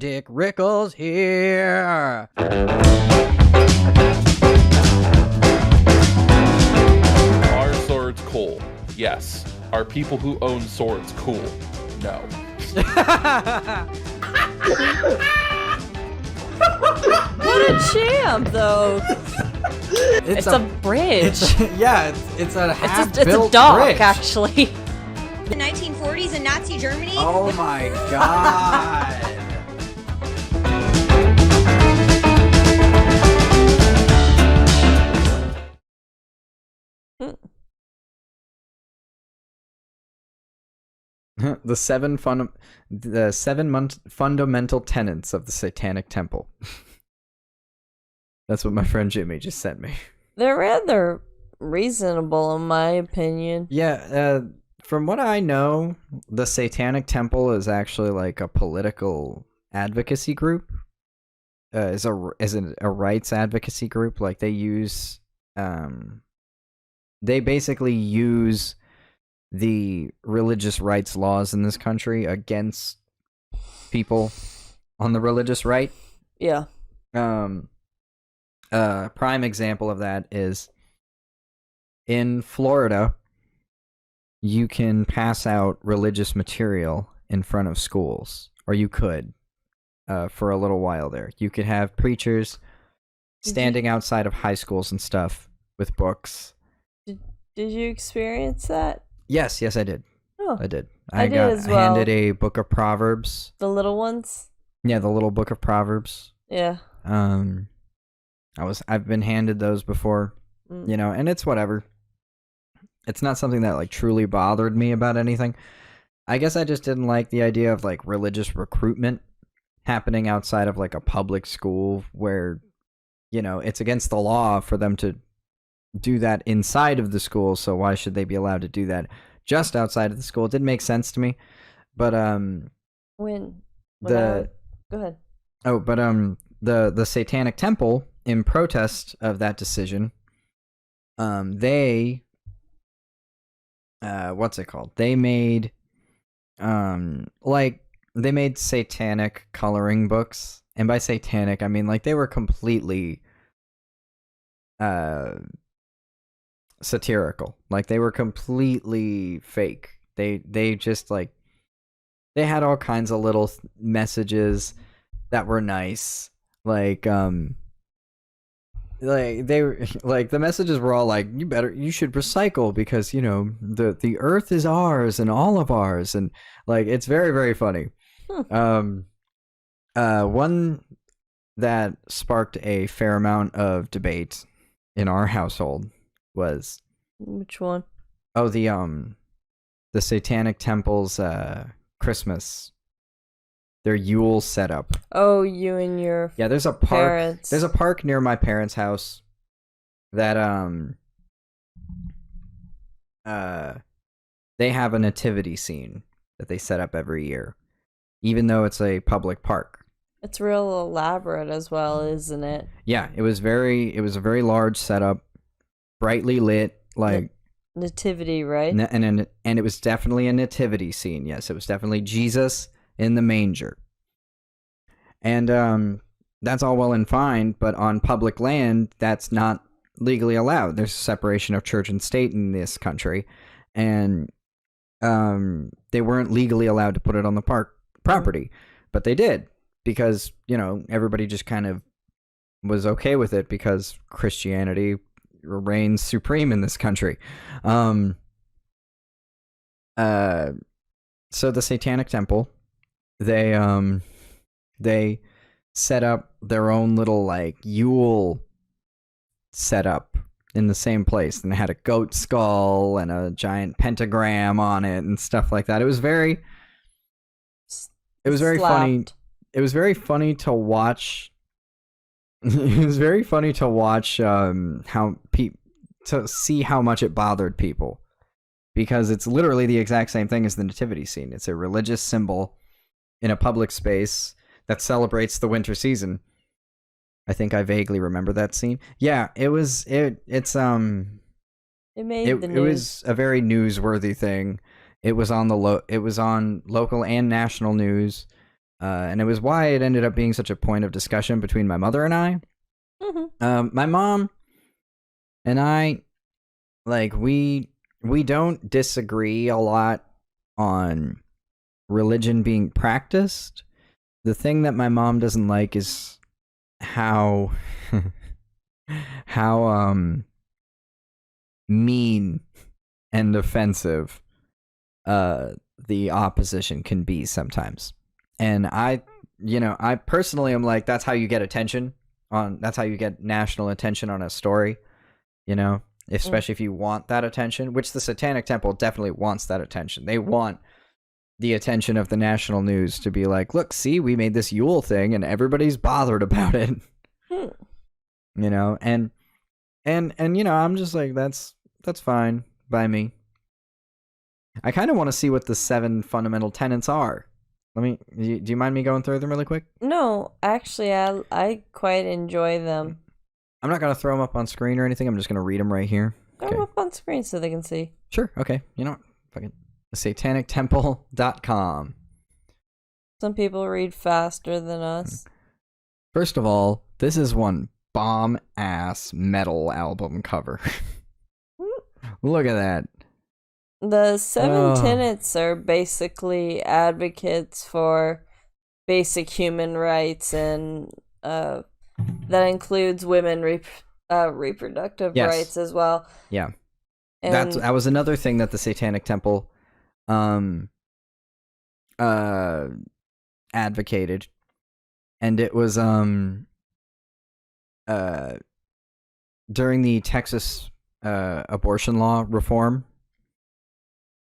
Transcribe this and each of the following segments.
Dick Rickles here. Are swords cool? Yes. Are people who own swords cool? No. What a champ, though. It's a bridge. It's a half-built It's a dock, bridge. actually. The 1940s in Nazi Germany. Oh my god. The seven fundamental tenets of the Satanic Temple. That's what my friend Jimmy just sent me. They're rather reasonable, in my opinion. Yeah, from what I know, the Satanic Temple is actually like a political advocacy group. Is a rights advocacy group. Like they basically use the religious rights laws in this country against people on the religious right. Yeah. Prime example of that is in Florida, you can pass out religious material in front of schools, or you could, for a little while there. You could have preachers standing outside of high schools and stuff with books. Did you experience that? Yes, I did. Oh, I did. I did got as well. handed a book of Proverbs. The little ones? Yeah, the little book of Proverbs. Yeah. I've been handed those before, and it's whatever. It's not something that like truly bothered me about anything. I guess I just didn't like the idea of like religious recruitment happening outside of like a public school where, it's against the law for them to do that inside of the school. So why should they be allowed to do that just outside of the school? It didn't make sense to me. But Go ahead. Oh, but the Satanic Temple, in protest of that decision, they what's it called? They made they made satanic coloring books, and by satanic I mean like they were completely satirical. Like they were completely fake. They just like they had all kinds of little messages that were nice. Like they were like the messages were all like you should recycle because the earth is ours and all of ours, and like it's very, very funny. One that sparked a fair amount of debate in our household was Which one? Oh, the Satanic Temple's Christmas, their Yule setup. Oh, you and your there's a park. parents. There's a park near my parents' house that they have a nativity scene that they set up every year, even though it's a public park. It's real elaborate as well, isn't it? Yeah, it was a very large setup, brightly lit, like nativity, right? And it was definitely a nativity scene. Yes, it was definitely Jesus in the manger. And that's all well and fine, but on public land, that's not legally allowed. There's a separation of church and state in this country, and they weren't legally allowed to put it on the park property, but they did because everybody just kind of was okay with it because Christianity reigns supreme in this country. So the Satanic Temple, they set up their own little like Yule setup in the same place, and they had a goat skull and a giant pentagram on it and stuff like that. It was very funny. It was very funny to watch. It was very funny to watch to see how much it bothered people, because it's literally the exact same thing as the nativity scene. It's a religious symbol in a public space that celebrates the winter season. I think I vaguely remember that scene. Yeah, it was it made the news. It was a very newsworthy thing. It was on local and national news. and it was why it ended up being such a point of discussion between my mother and I. My mom and I, like, we don't disagree a lot on religion being practiced. The thing that my mom doesn't like is how mean and offensive the opposition can be sometimes. And I personally am like, that's how you get attention that's how you get national attention on a story, especially if you want that attention, which the Satanic Temple definitely wants that attention. They want the attention of the national news to be like, look, see, we made this Yule thing and everybody's bothered about it. And I'm just like, that's fine by me. I kind of want to see what the 7 fundamental tenets are. Do you mind me going through them really quick? No, actually, I quite enjoy them. I'm not going to throw them up on screen or anything. I'm just going to read them right here. Throw them up on screen so they can see. Sure. Okay. You know what? Fucking satanictemple.com. Some people read faster than us. First of all, this is one bomb-ass metal album cover. Look at that. The 7 tenets are basically advocates for basic human rights, and that includes women reproductive rights as well. Yeah, and that was another thing that the Satanic Temple advocated, and it was during the Texas abortion law reform.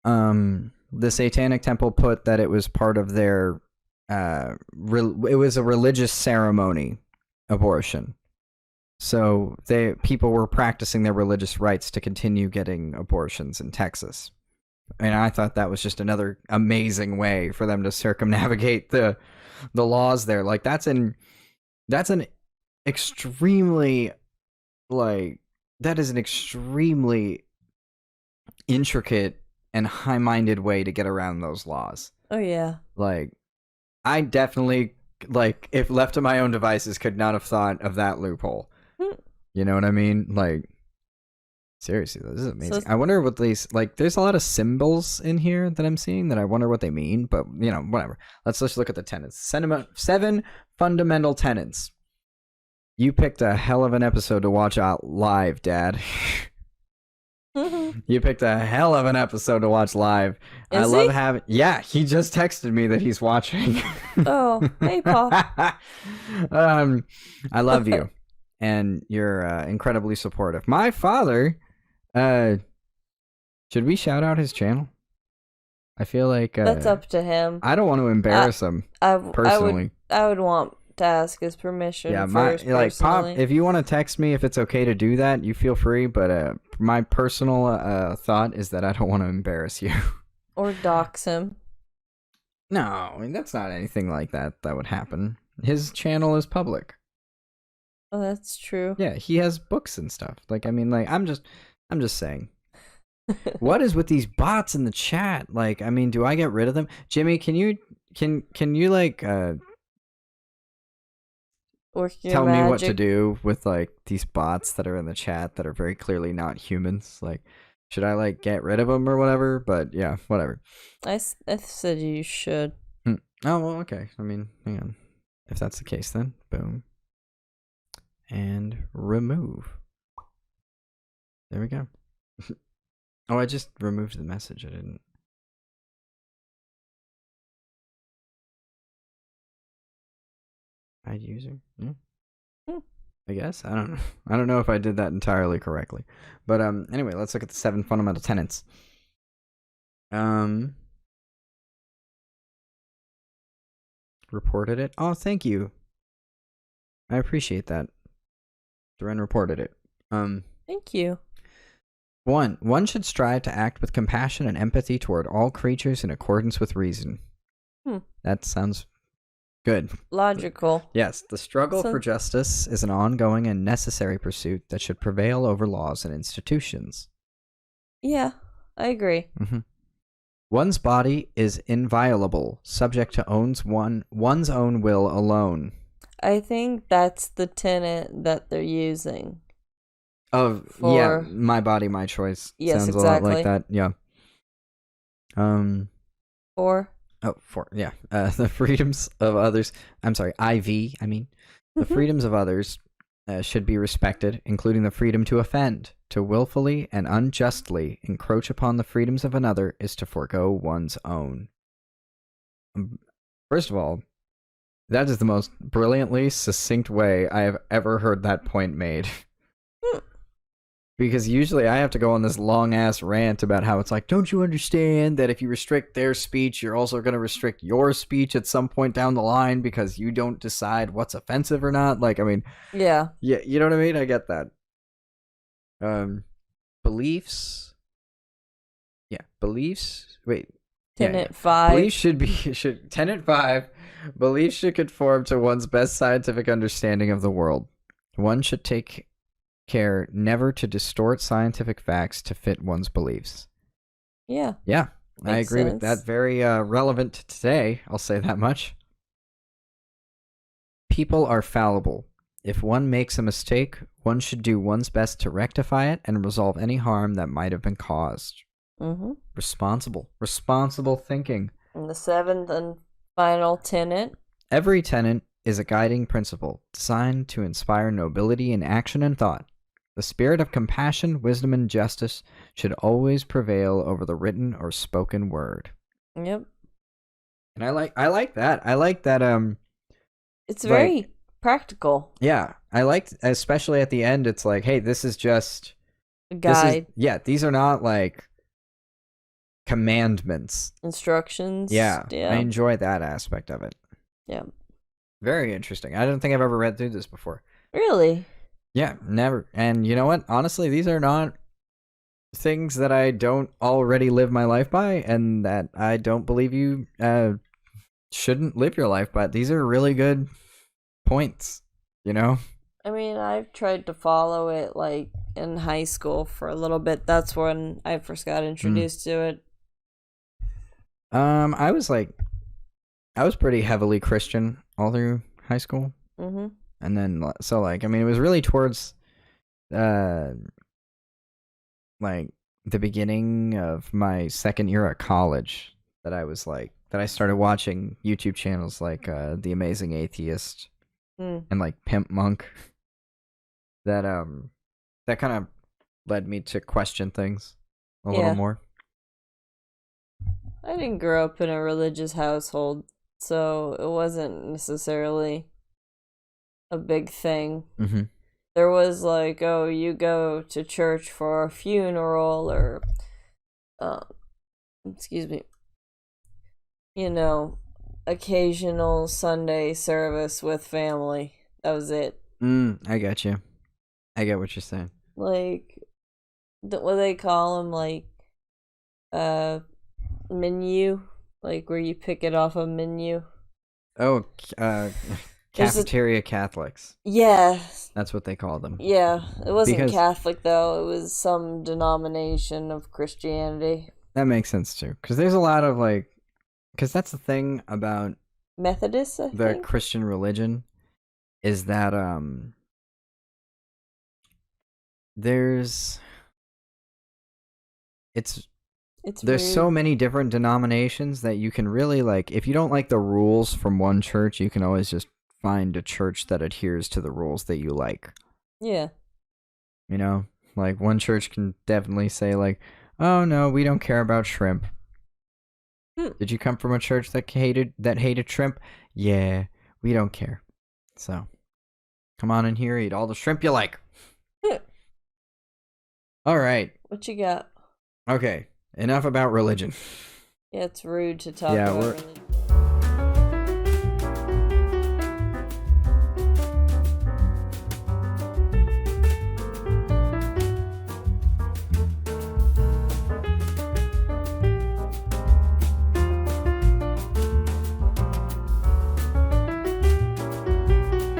The Satanic Temple put that it was part of their it was a religious ceremony, abortion. So people were practicing their religious rights to continue getting abortions in Texas. And I thought that was just another amazing way for them to circumnavigate the laws there. Like that's an extremely that is an extremely intricate and high-minded way to get around those laws. Oh yeah. Like, I definitely, if left to my own devices, could not have thought of that loophole. You know what I mean? Like, seriously, this is amazing. I wonder what these, there's a lot of symbols in here that I'm seeing that I wonder what they mean, but, whatever. Let's just look at the tenets. 7 fundamental tenets. You picked a hell of an episode to watch out live, Dad. You picked a hell of an episode to watch live. Is I love he? having. Yeah, he just texted me that he's watching. Oh, hey, Paul. I love you, and you're incredibly supportive. My father. Should we shout out his channel? I feel like that's up to him. I don't want to embarrass him personally. I would want to ask his permission. Yeah, first, Pop. If you want to text me, if it's okay to do that, you feel free. But my personal thought is that I don't want to embarrass you or dox him. No, I mean that's not anything like that would happen. His channel is public. Oh, that's true. Yeah, he has books and stuff. I'm just saying. What is with these bots in the chat? Do I get rid of them? Jimmy, can you tell me what to do with these bots that are in the chat that are very clearly not humans? Should I get rid of them or whatever? But yeah, whatever. I said you should. Oh, well, okay. Hang on. If that's the case, then boom. And remove. There we go. Oh, I just removed the message. I didn't. Hide user? Yeah. I guess. I don't know. I don't know if I did that entirely correctly. But anyway, let's look at the 7 fundamental tenets. Reported it. Oh, thank you. I appreciate that. Duran reported it. Thank you. 1. One should strive to act with compassion and empathy toward all creatures in accordance with reason. That sounds good. Logical. Yes, the struggle for justice is an ongoing and necessary pursuit that should prevail over laws and institutions. Yeah, I agree. One's body is inviolable, subject to one's own will alone. I think that's the tenet that they're using. Oh, yeah, my body, my choice. Yes, Sounds exactly. a lot like that, yeah. The freedoms of others. I'm sorry, I mean. The freedoms of others should be respected, including the freedom to offend. To willfully and unjustly encroach upon the freedoms of another is to forego one's own. First of all, that is the most brilliantly succinct way I have ever heard that point made. Because usually I have to go on this long-ass rant about how it's like, don't you understand that if you restrict their speech, you're also going to restrict your speech at some point down the line because you don't decide what's offensive or not? Like, I mean... Yeah. Yeah, you know what I mean? I get that. Beliefs... Yeah, beliefs... Wait. Tenet 5. Beliefs Tenet 5. Beliefs should conform to one's best scientific understanding of the world. One should take care never to distort scientific facts to fit one's beliefs. Yeah. Yeah, I agree sense. with that. Very relevant to today, I'll say that much. People are fallible. If one makes a mistake, one should do one's best to rectify it and resolve any harm that might have been caused. Mm-hmm. Responsible thinking. And the 7th and final tenet. Every tenet is a guiding principle designed to inspire nobility in action and thought. The spirit of compassion, wisdom, and justice should always prevail over the written or spoken word. Yep. And I like that. I like that. It's very practical. Yeah, I liked, especially at the end. It's like, hey, this is just a guide. These are not like commandments, instructions. Yeah, I enjoy that aspect of it. Yeah. Very interesting. I don't think I've ever read through this before. Really? Yeah, never. And you know what? Honestly, these are not things that I don't already live my life by, and that I don't believe you shouldn't live your life by. These are really good points, you know? I mean, I've tried to follow it, like, in high school for a little bit. That's when I first got introduced to it. I was pretty heavily Christian all through high school. Mm-hmm. And then, so, like, I mean, it was really towards, like, the beginning of my second year at college that I was, like, that I started watching YouTube channels like The Amazing Atheist and, like, Pimp Monk. That kind of led me to question things a little more. I didn't grow up in a religious household, so it wasn't necessarily a big thing. Mm-hmm. There was like, oh, you go to church for a funeral or, occasional Sunday service with family. That was it. I got you. I get what you're saying. Like, what they call them, like, menu, like where you pick it off a menu. Oh, cafeteria Catholics. Yeah. That's what they call them. Yeah, it wasn't Catholic, though. It was some denomination of Christianity. That makes sense, too. Because there's a lot of, like... Because that's the thing about... Methodists, I think? Christian religion is that, there's so many different denominations that you can really, like, if you don't like the rules from one church, you can always just find a church that adheres to the rules that you like. Yeah. You know, like, one church can definitely say, like, oh no, we don't care about shrimp. Did you come from a church that hated shrimp? Yeah, we don't care. So, come on in here, eat all the shrimp you like. All right. What you got? Okay, enough about religion. Yeah, it's rude to talk about religion.